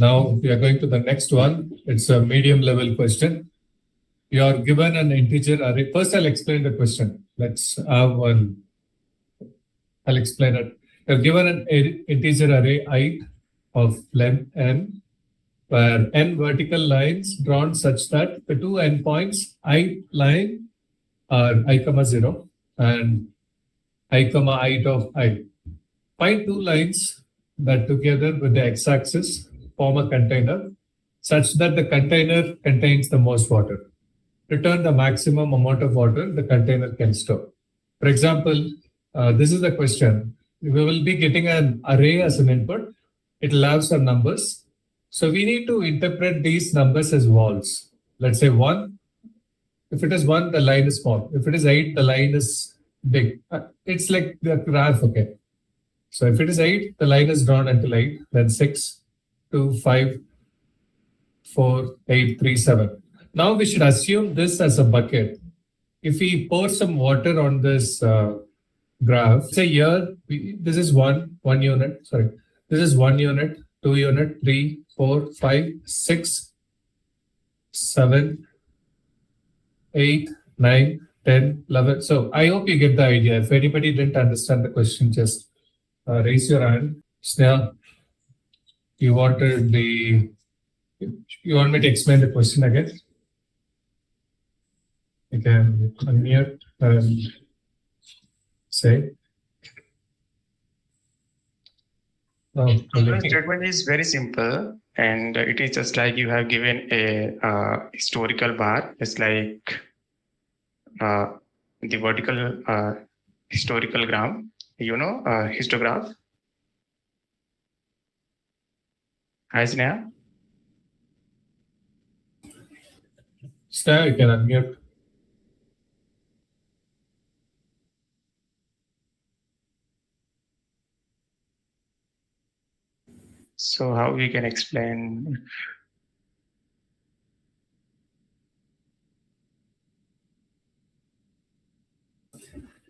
Now we are going to the next one. It's a medium level question. You are given an integer array. First, I'll explain the question. Let's have one. I'll explain it. You're given an integer array I of length n, where n vertical lines drawn such that the two endpoints I line are I comma 0 and I comma height of I. Find two lines that together with the x-axis form a container such that the container contains the most water. Return the maximum amount of water the container can store. For example, this is the question. We will be getting an array as an input. It will have some numbers. So we need to interpret these numbers as walls. Let's say 1. If it is 1, the line is small. If it is 8, the line is big. It's like the graph, okay. So if it is 8, the line is drawn until 8, then 6, 2, 5, 4, 8, 3, 7. Now we should assume this as a bucket. If we pour some water on this graph, say here, this is one unit, sorry. This is 1 unit, 2 unit, 3, 4, 5, 6, 7, 8, 9, 10, 11. So I hope you get the idea. If anybody didn't understand the question, just raise your hand. Sneha, you want me to explain the question again? You can unmute and say. The statement is very simple, and it is just like you have given a historical bar. It's like the vertical historical graph, histograph. Hi, Sneha. Sneha, you can unmute. So how we can explain?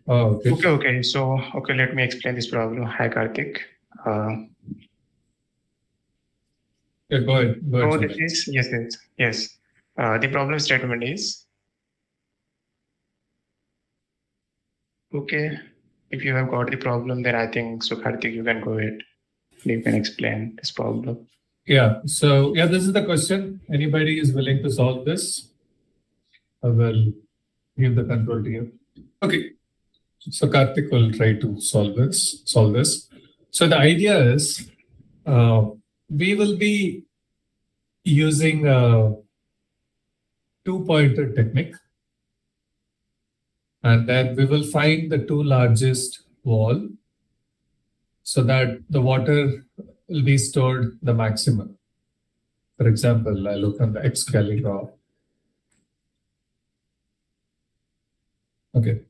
Oh, okay. Okay. So, let me explain this problem. Hi, Karthik. Yeah, go ahead. So this is, yes. The problem statement is, okay, if you have got the problem, then I think, so Karthik, you can go ahead. You can explain this problem. Yeah, so this is the question. Anybody is willing to solve this? I will give the control to you. Okay, so Karthik will try to solve this. So the idea is we will be using a two-pointer technique, and then we will find the two largest wall so that the water will be stored the maximum. For example, I look on the X-Cali graph. Okay,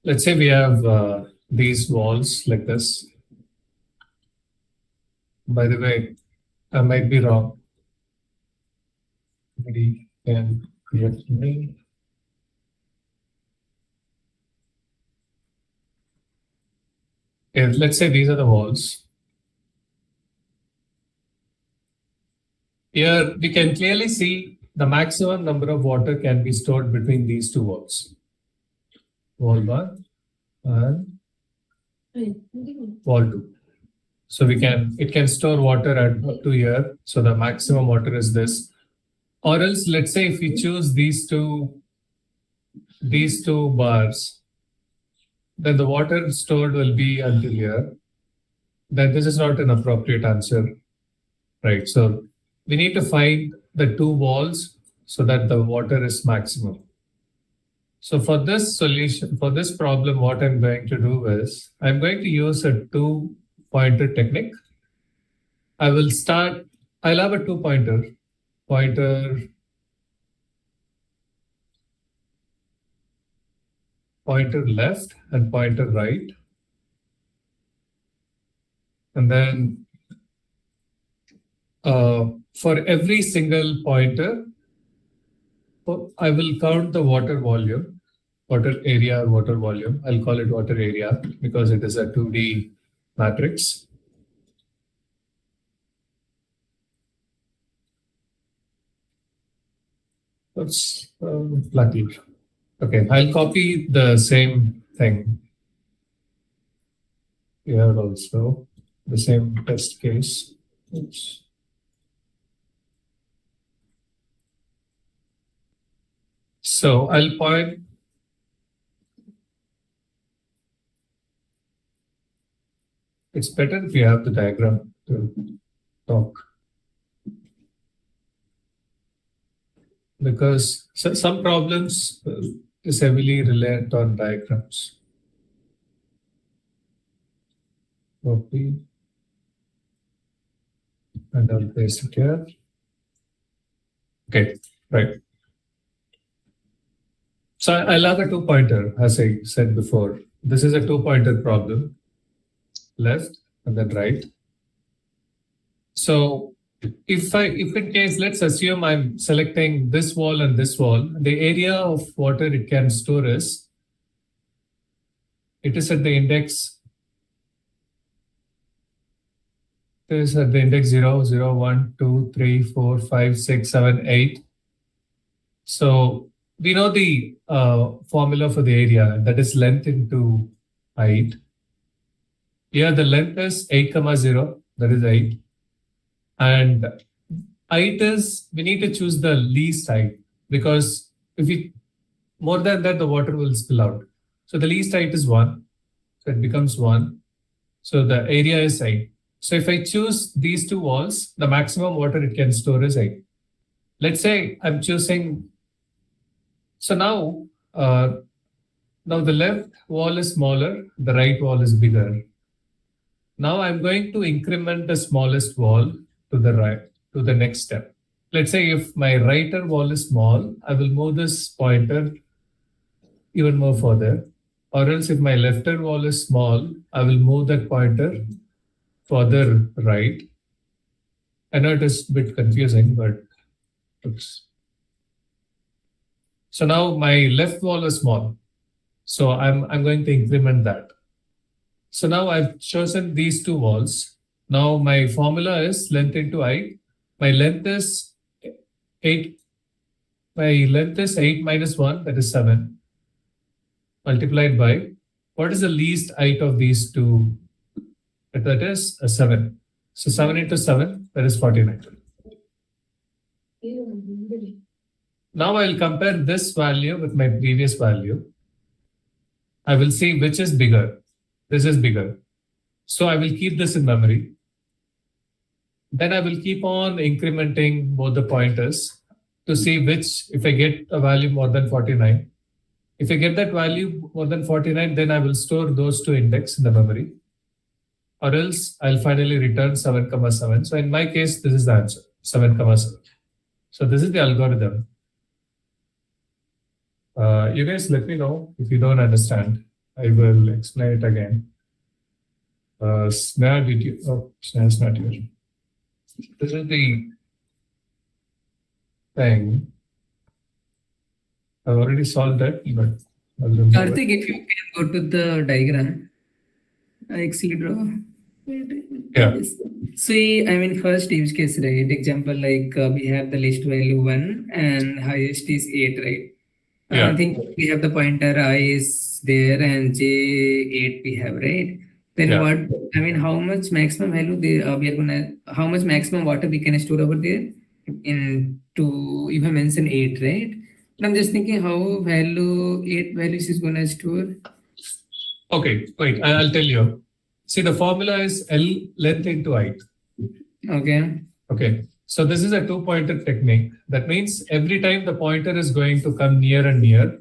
let's say we have these walls like this. By the way, I might be wrong. Somebody can correct me. Let's say these are the walls. Here we can clearly see the maximum number of water can be stored between these two walls. Wall 1 and wall 2. So it can store water up to here. So the maximum water is this. Or else, let's say if we choose these two bars, then the water stored will be until here. Then this is not an appropriate answer, right? So we need to find the two walls so that the water is maximum. So for this solution, for this problem, what I'm going to do is I'm going to use a two-pointer technique. I'll have a two-pointer, pointer left and pointer right. And then for every single pointer, I will count the water volume, water area or water volume. I'll call it water area because it is a 2D matrix. That's lucky. Okay, I'll copy the same thing here also, the same test case. Oops. So I'll point. It's better if you have the diagram to talk. Because some problems is heavily reliant on diagrams. Copy. And I'll paste it here. Okay, right. So I'll have a two-pointer, as I said before. This is a two-pointer problem, left and then right. So if in case, let's assume I'm selecting this wall and this wall, the area of water it can store is, it is at the index, it is at the index 0, 0, 1, 2, 3, 4, 5, 6, 7, 8. So we know the formula for the area, that is length into height. Here the length is 8, 0, that is 8. And height is, we need to choose the least height, because if we more than that, the water will spill out. So the least height is 1. So it becomes 1. So the area is 8. So if I choose these two walls, the maximum water it can store is 8. Let's say I'm choosing. So now the left wall is smaller, the right wall is bigger. Now I'm going to increment the smallest wall to the right, to the next step. Let's say if my righter wall is small, I will move this pointer even more further. Or else if my lefter wall is small, I will move that pointer further right. I know it is a bit confusing, but oops. So now my left wall is small. So I'm going to increment that. So now I've chosen these two walls. Now my formula is length into height. My length is 8. My length is 8 minus 1, that is 7. Multiplied by, what is the least height of these two? That is 7. So 7 into 7, that is 49. Now I'll compare this value with my previous value. I will see which is bigger. This is bigger. So I will keep this in memory. Then I will keep on incrementing both the pointers to see which, if I get a value more than 49. If I get that value more than 49, then I will store those two index in the memory. Or else I'll finally return 7, 7. So in my case, this is the answer, 7, 7. So this is the algorithm. You guys let me know if you don't understand. I will explain it again. Sneha, did you? Oh, Sneha's not here. This is the thing. I've already solved that, but I'll remove Karthik, if you can go to the diagram, I actually draw. Yeah. See, I mean, first use case, right? Example, like we have the list value 1 and highest is 8, right? Yeah. I think we have the pointer I is there and J8 we have, right? Then Yeah. what, I mean, how much maximum value we are gonna, how much maximum water we can store over there? You have mentioned 8, right? And I'm just thinking how 8 values is gonna store. Okay, wait, I'll tell you. See, the formula is L length into height. Okay. Okay, so this is a two-pointer technique. That means every time the pointer is going to come near and near,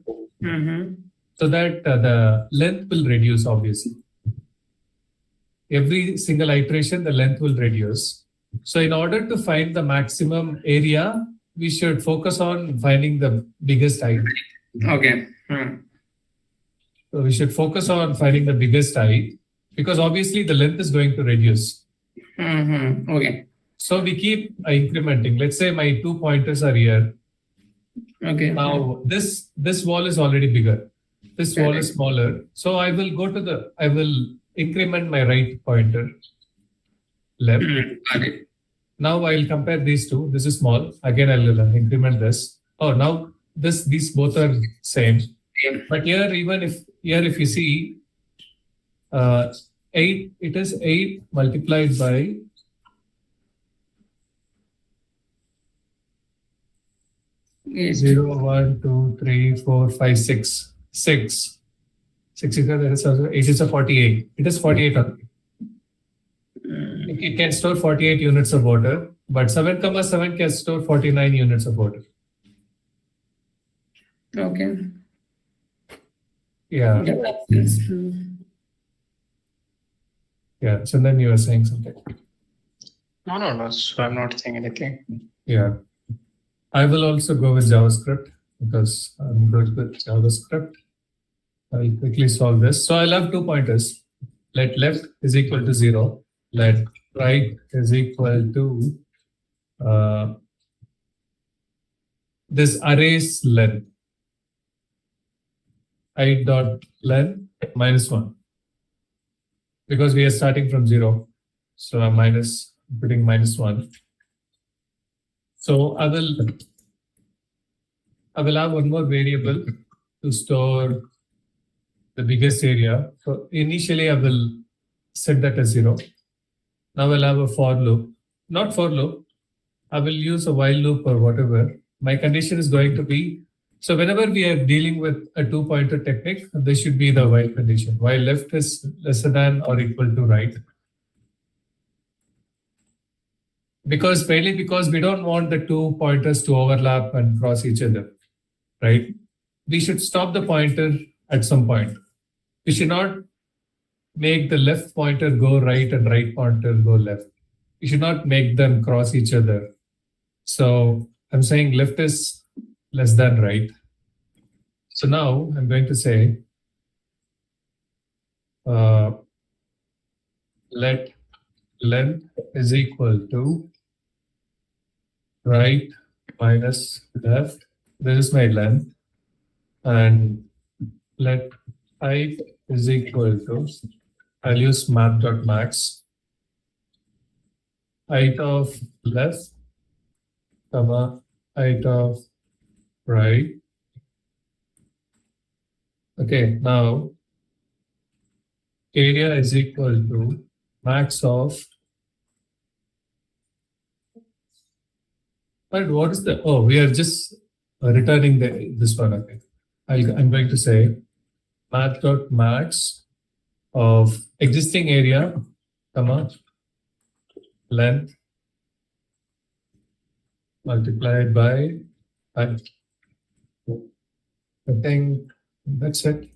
so that the length will reduce, obviously. Every single iteration, the length will reduce. So in order to find the maximum area, we should focus on finding the biggest height. Okay. So we should focus on finding the biggest height because obviously the length is going to reduce. Okay. So we keep incrementing. Let's say my 2 pointers are here. Okay. Now this wall is already bigger. This wall is smaller. So I will increment my right pointer left. Got it. Now I'll compare these two. This is small. Again, I'll increment this. Oh, now these both are same. Same. But here, even if you see 8, it is 8 multiplied by 0, 1, 2, 3, 4, 5, 6. 6 is there is also 8 is a 48. It is 48 only. It can store 48 units of water, but 7,7 can store 49 units of water. Okay. Yeah. That's true. Yeah. So then you were saying something. No. So I'm not saying anything. Yeah. I will also go with JavaScript because I'm good with JavaScript. I'll quickly solve this. So I'll have 2 pointers. Let left is equal to 0. Let right is equal to this array's length. I dot length minus 1. Because we are starting from 0. So I'm putting minus 1. So I will have one more variable to store the biggest area. So initially I will set that as 0. Now I'll have a for loop. Not for loop. I will use a while loop or whatever. My condition is going to be, so whenever we are dealing with a 2-pointer technique, this should be the while condition. While left is lesser than or equal to right. Mainly because we don't want the 2 pointers to overlap and cross each other, right? We should stop the pointer at some point. We should not make the left pointer go right and right pointer go left. We should not make them cross each other. So I'm saying left is less than right. So now I'm going to say let length is equal to right minus left. This is my length. And let height is equal to, I'll use math.max. Height of left, comma, height of right. Okay, now area is equal to max of, but what is the, oh, we are just returning this one. Okay, I'm going to say math.max of existing area, comma, length multiplied by height. I think that's it.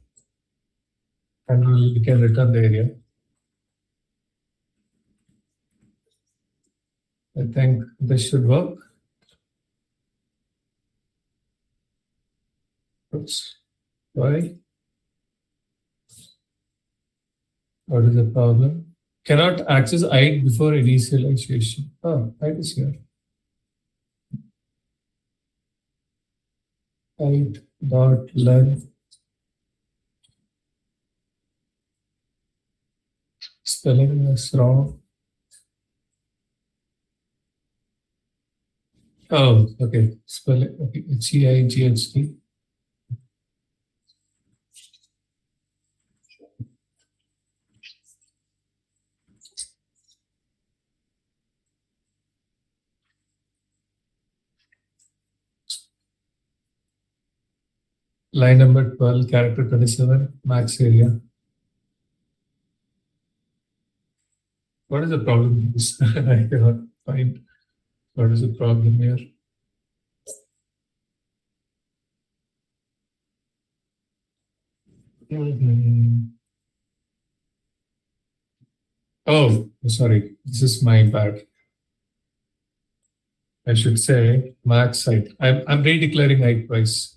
And we can return the area. I think this should work. Oops. Why? What is the problem? Cannot access height before initialization. Oh, height is here. Height dot length. Spelling is wrong. Oh, okay. Spelling, okay. H-E-I-G-H-T. Line number 12, character 27, max area. What is the problem? I cannot find what is the problem here. Oh, sorry. This is my bad. I should say max height. I'm redeclaring height twice.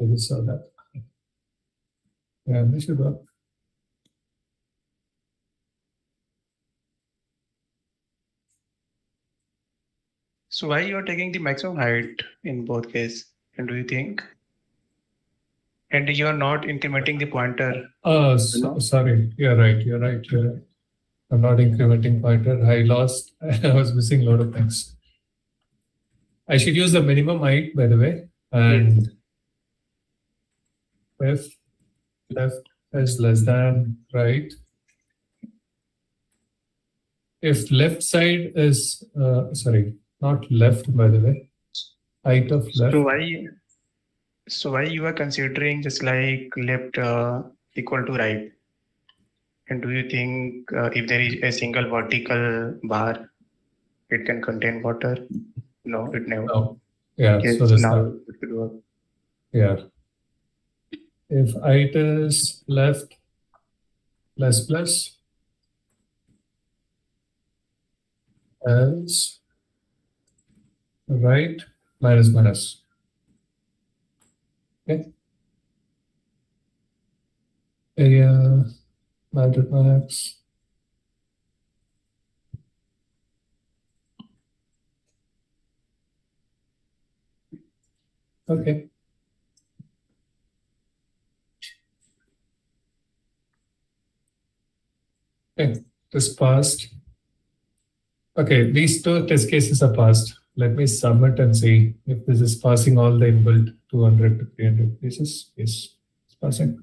I just saw that. Yeah, this should work. So why you are taking the maximum height in both cases? And do you think? And you are not incrementing the pointer. Oh, sorry. You're right. I'm not incrementing pointer. I was missing a lot of things. I should use the minimum height, by the way. and if left is less than right, if left side is, sorry, not left by the way, height of left. So why you are considering just like left equal to right? And do you think if there is a single vertical bar, it can contain water? No, it never. No. Yeah, Yes, so that's now not, it should work. yeah. If height is left plus plus, else right minus minus. Okay. Area max. Okay. Okay, this passed. Okay, these two test cases are passed. Let me submit and see if this is passing all the inbuilt 200 to 300 cases. Yes, it's passing.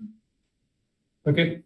Okay.